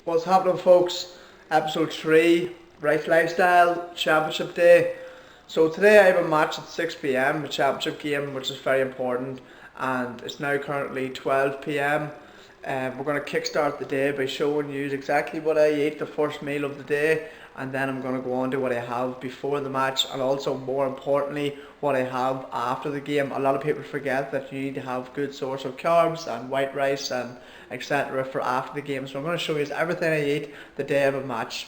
What's happening, folks? Episode 3, Rice Lifestyle Championship Day. So today I have a match at 6 p.m, a championship game, which is very important, and it's now currently 12 p.m. We're going to kickstart the day by showing you exactly what I ate the first meal of the day, and then I'm going to go on to what I have before the match, and also more importantly what I have after the game. A lot of people forget that you need to have good source of carbs and white rice and etc. for after the game. So I'm going to show you everything I eat the day of a match.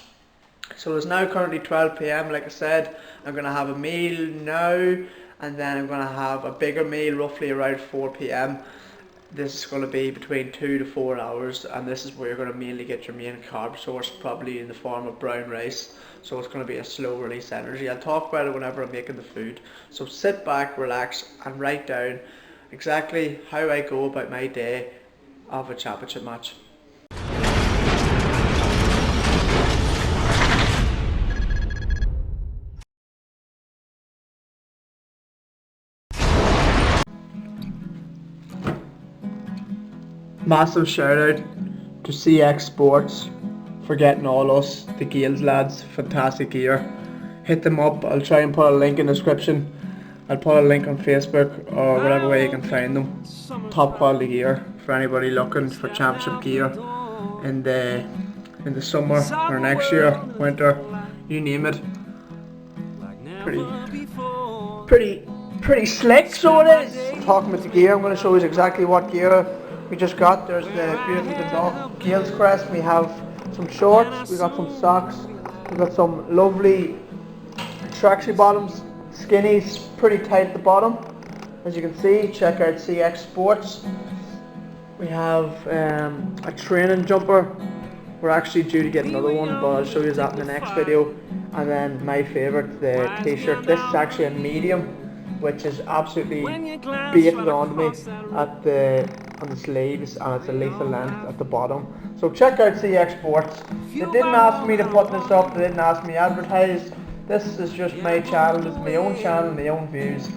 So it's now currently 12 p.m. like I said. I'm going to have a meal now, and then I'm going to have a bigger meal roughly around 4 p.m. This is going to be between 2 to 4 hours, and this is where you're going to mainly get your main carb source, probably in the form of brown rice. So it's going to be a slow release energy. I'll talk about it whenever I'm making the food. So sit back, relax, and write down exactly how I go about my day of a championship match. Massive shout out to CX Sports for getting all us, the Gales lads, fantastic gear. Hit them up. I'll try and put a link in the description. I'll put a link on Facebook or whatever way you can find them. Top quality gear for anybody looking for championship gear in the summer or next year, winter, you name it. Pretty slick, so it is. Talking about the gear, I'm going to show you exactly what gear we just got. There's the beautiful Dundalk Gales crest. We have some shorts, we got some socks, we got some lovely tracksuit bottoms, skinnies, pretty tight at the bottom. As you can see, check out CX Sports. We have a training jumper. We're actually due to get another one, but I'll show you that in the next video. And then my favourite, the t-shirt. This is actually a medium, which is absolutely baited onto me on the sleeves, and it's a lethal length at the bottom. So check out CX Sports. They didn't ask me to put this up, they didn't ask me to advertise. This is just my channel, it's my own channel, my own views.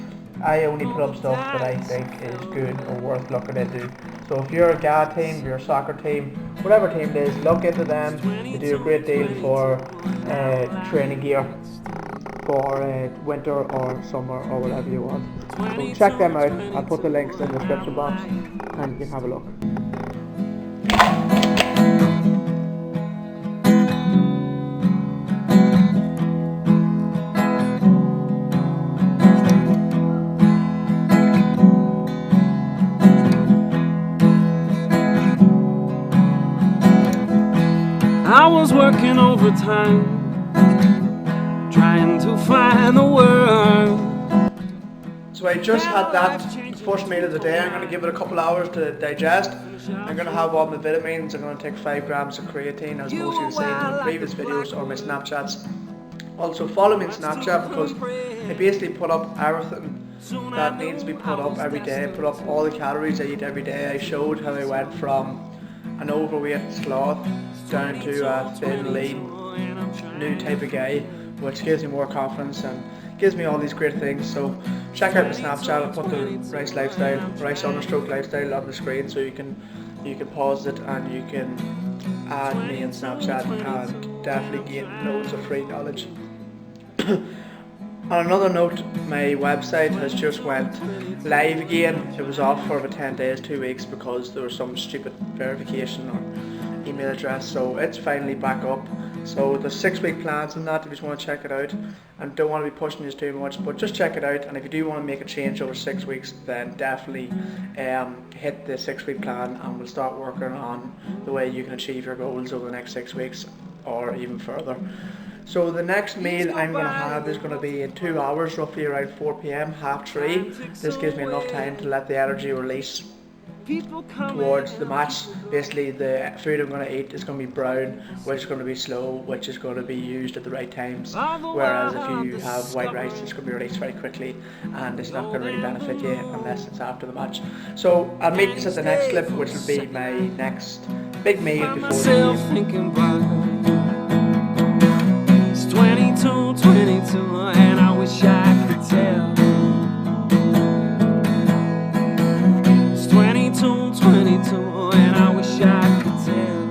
I only put up stuff that I think is good or worth looking into. So if you're a GAA team, if you're a soccer team, whatever team it is, look into them. They do a great deal for training gear for winter or summer or whatever you want. So check them out. I'll put the links in the description box and you can have a look. I was working overtime, trying to find the word. So I just had that first meal of the day. I'm going to give it a couple hours to digest. I'm going to have all my vitamins. I'm going to take 5 grams of creatine, as most of you seen in the previous videos or my Snapchats. Also follow me on Snapchat, because I basically put up everything that needs to be put up every day. I put up all the calories I eat every day. I showed how I went from an overweight sloth down to a thin, lean, new type of guy, which gives me more confidence and gives me all these great things. So check out my Snapchat. I'll put the Rice Lifestyle, Rice_Lifestyle on the screen, so you can pause it and you can add me on Snapchat and definitely get loads of free knowledge. On another note, my website has just went live again. It was off for about 10 days, 2 weeks, because there was some stupid verification or email address, so it's finally back up. So there's 6-week plans on that if you just want to check it out, and don't want to be pushing this too much, but just check it out. And if you do want to make a change over 6 weeks, then definitely hit the 6-week plan, and we'll start working on the way you can achieve your goals over the next 6 weeks or even further. So the next meal I'm going to have is going to be in 2 hours, roughly around 4 p.m, 3:30. This gives me enough time to let the energy release towards the match. Basically the food I'm going to eat is going to be brown, which is going to be slow, which is going to be used at the right times, whereas if you have white rice, it's going to be released very quickly and it's not going to really benefit you unless it's after the match. So I'll meet this at the next clip, which will be my next big meal before the game. 22, and I wish I could tell. It's 22, and I wish I could tell.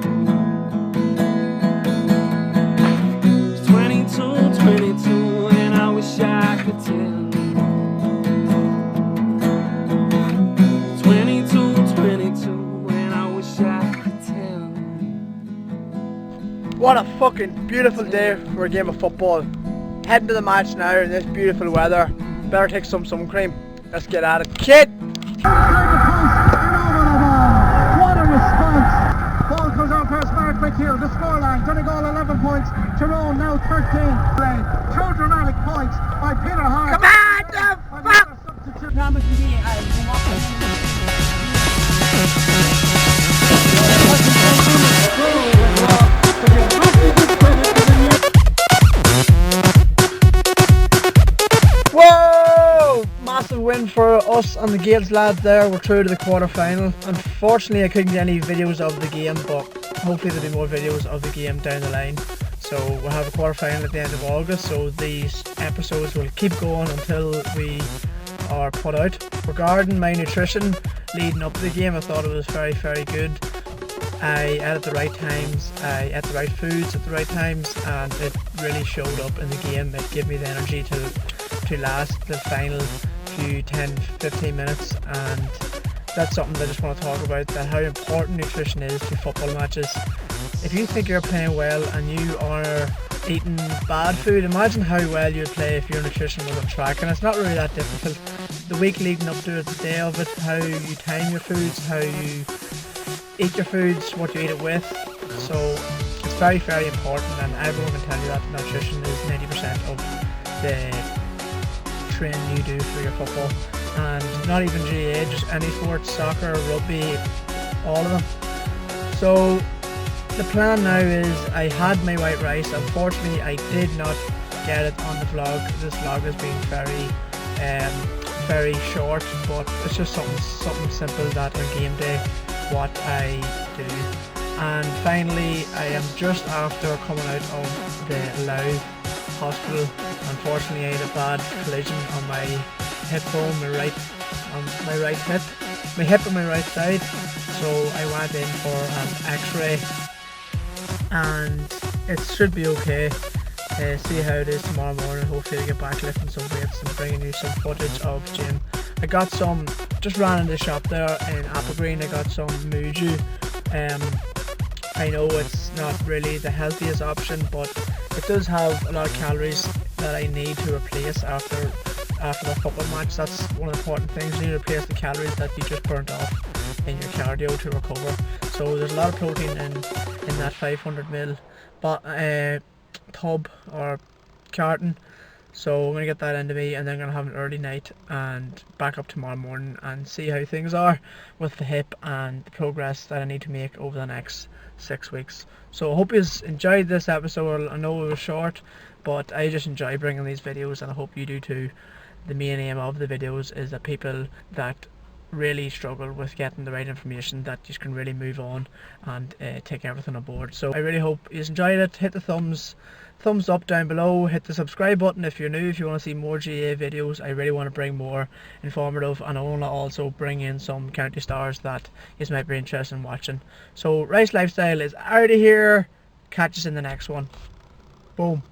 What a fucking beautiful day for a game of football. Heading to the match now in this beautiful weather. Better take some sun cream. Let's get at it. Kid! What a response! Ball comes out past Mark McHugh. The scoreline, Donegal 11 points, Tyrone now 13. Two dramatic points by Peter Hart. Come on, the fuck! Whoa! Massive win for us and the Gales lads there. We're through to the quarter final. Unfortunately I couldn't get any videos of the game, but hopefully there'll be more videos of the game down the line. So we'll have a quarter final at the end of August, so these episodes will keep going until we are put out. Regarding my nutrition leading up to the game, I thought it was very, very good. I ate at the right times, I ate the right foods at the right times, and it really showed up in the game. It gave me the energy to last the final few 10-15 minutes, and that's something that I just want to talk about, that how important nutrition is to football matches. If you think you're playing well and you are eating bad food, imagine how well you'd play if your nutrition was on track. And it's not really that difficult. The week leading up to it, the day of it, how you time your foods, how you eat your foods, what you eat it with. So it's very, very important, and everyone can tell you that nutrition is 90% of the training you do for your football. And not even GAA, just any sports, soccer, rugby, all of them. So the plan now is, I had my white rice. Unfortunately I did not get it on the vlog. This vlog has been very short, but it's just something simple that on game day what I do. And finally I am just after coming out of the Louth hospital. Unfortunately I had a bad collision on my hip bone, my right hip, my hip on my right side. So I went in for an x-ray and it should be okay. See how it is tomorrow morning. Hopefully I get back lifting some weights and bringing you some footage of gym. I got some, just ran in the shop there in Applegreen, I got some Muju. I know it's not really the healthiest option, but it does have a lot of calories that I need to replace after the football match. That's one of the important things. You need to replace the calories that you just burnt off in your cardio to recover. So there's a lot of protein in that 500ml tub or carton. So I'm going to get that into me, and then I'm going to have an early night and back up tomorrow morning and see how things are with the hip and the progress that I need to make over the next 6 weeks. So I hope you enjoyed this episode. I know it was short, but I just enjoy bringing these videos, and I hope you do too. The main aim of the videos is that people that really struggle with getting the right information, that you can really move on and take everything on board. So I really hope you enjoyed it. Hit the thumbs up down below, hit the subscribe button if you're new, if you want to see more GAA videos. I really want to bring more informative, and I want to also bring in some county stars that you might be interested in watching. So Rice Lifestyle is out of here. Catch us in the next one. Boom.